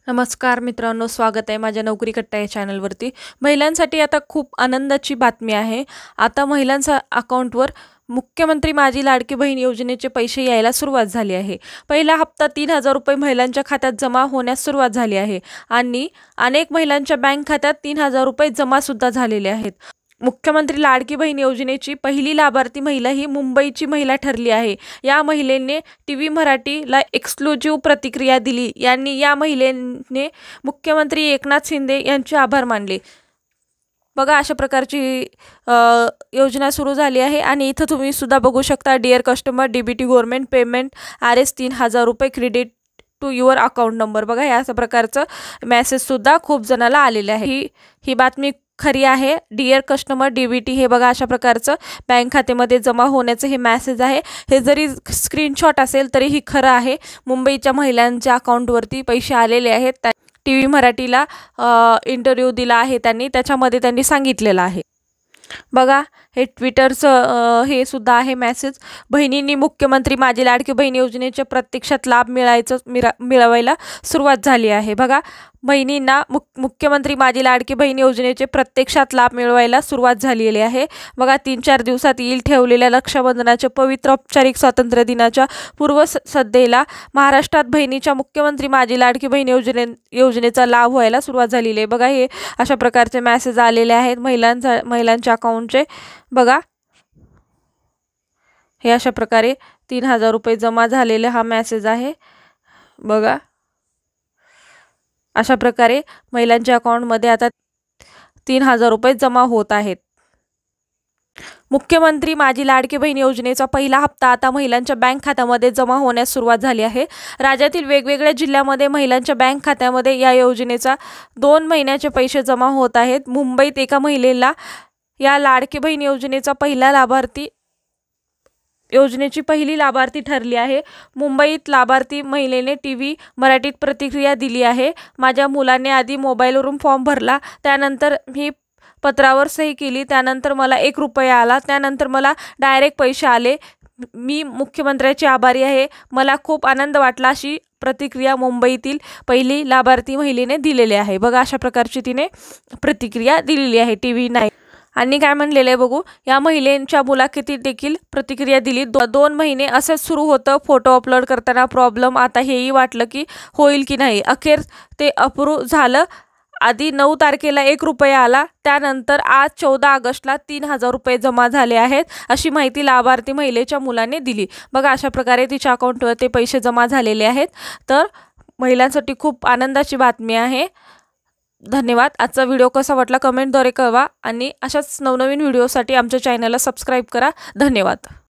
नमस्कार मित्रांनो, स्वागत आहे माझ्या नोकरी कट्टा या चॅनलवरती। महिलांसाठी आता खूप आनंदाची बातमी आहे। आता महिलांच्या अकाउंटवर मुख्यमंत्री माझी लाडकी बहीण योजनेचे पैसे यायला सुरुवात झाली आहे। पहिला हप्ता 3000 रुपये महिलांच्या खात्यात जमा होण्यास सुरुवात झाली आहे आणि अनेक महिलांच्या बँक खात्यात 3000 रुपये जमा सुद्धा झालेले आहेत। मुख्यमंत्री लाडकी बहीण योजनेची पहिली लाभार्थी महिला ही मुंबईची महिला ठरली आहे। या महिलेने टीव्ही मराठीला एक्सक्लुझिव्ह प्रतिक्रिया दिली। या महिलेने मुख्यमंत्री एकनाथ शिंदे यांचे आभार मानले। बघा, अशा प्रकारची योजना सुरू झाली आहे आणि इथं तुम्ही सुद्धा बघू शकता, dear customer, DBT government payment RS 3000 रुपये credit to your account number. बघा, या प्रकारचं मेसेज सुद्धा खूप जणाला आलेले आहे। ही बातमी खरी आहे। डिअर कस्टमर, डीबीटी हे बघा अशा प्रकारचं बँक खात्यामध्ये जमा होण्याचं हे मेसेज आहे। हे जरी स्क्रीनशॉट असेल तरी ही खरं आहे। मुंबईच्या महिलांच्या अकाउंटवरती पैसे आलेले आहेत। टीव्ही मराठीला इंटरव्ह्यू दिला आहे त्यांनी, त्याच्यामध्ये त्यांनी सांगितलेलं आहे। बघा, हे ट्विटरचं हे सुद्धा आहे मेसेज। बहिणींनी मुख्यमंत्री माझी लाडकी बहीण योजनेचे प्रत्यक्षात लाभ मिळवायला सुरुवात झाली आहे। बघा, बहिणींना मुख्यमंत्री माझी लाडकी बहीण योजनेचे प्रत्यक्षात लाभ मिळवायला सुरुवात झालेली आहे। बघा, 3-4 दिवसात येईल ठेवलेल्या रक्षाबंधनाच्या पवित्र औपचारिक स्वातंत्र्य दिनाच्या पूर्वसंध्येला महाराष्ट्रात बहिणीच्या मुख्यमंत्री माझी लाडकी बहीण योजनेचा लाभ व्हायला सुरुवात झालेली आहे। बघा, हे अशा प्रकारचे मेसेज आलेले आहेत महिलांच्या अकाउंटचे। बघा, हे अशा प्रकारे 3000 रुपये जमा झालेले हा मेसेज आहे। बघा, अशा प्रकारे महिलांच्या अकाउंटमध्ये आता 3000 रुपये जमा होत आहेत। मुख्यमंत्री माझी लाडकी बहीण योजनेचा पहिला हप्ता आता महिलांच्या बँक खात्यामध्ये जमा होण्यास सुरुवात झाली आहे। राज्यातील वेगवेगळ्या जिल्ह्यामध्ये महिलांच्या बँक खात्यामध्ये या योजनेचा 2 महिन्याचे पैसे जमा होत आहेत। मुंबईत एका महिलेला या लाडकी बहीण योजनेची पहिली लाभार्थी ठरली आहे। मुंबईत लाभार्थी महिलेने टीव्ही मराठीत प्रतिक्रिया दिली आहे। माझ्या मुलाने आधी मोबाईलवरून फॉर्म भरला, त्यानंतर मी पत्रावर सही केली, त्यानंतर मला 1 रुपया आला, त्यानंतर मला डायरेक्ट पैसे आले। मी मुख्यमंत्र्याची आभारी आहे, मला खूप आनंद वाटला, अशी प्रतिक्रिया मुंबईतील पहिली लाभार्थी महिलेने दिलेली आहे। बघा, अशा प्रकारची तिने प्रतिक्रिया दिलेली आहे टीव्ही नाही। आणि काय म्हणलेलं आहे बघू, या महिलेच्या मुलाखतीत देखील प्रतिक्रिया दिली। 2 महिने असंच सुरू होतं, फोटो अपलोड करताना प्रॉब्लेम, आता हेही वाटलं की होईल की नाही, अखेर ते अप्रूव्ह झालं। आधी 9 तारखेला 1 रुपया आला, त्यानंतर आज 14 ऑगस्टला 3000 रुपये जमा झाले आहेत, अशी माहिती लाभार्थी महिलेच्या मुलाने दिली। बघा, अशा प्रकारे तिच्या अकाउंटवर ते पैसे जमा झालेले आहेत। तर महिलांसाठी खूप आनंदाची बातमी आहे। धन्यवाद। आजचा व्हिडिओ कसा वाटला कमेंटद्वारे कळवा आणि अशाच नवनवीन व्हिडिओसाठी आमच्या चॅनलला सबस्क्राईब करा। धन्यवाद।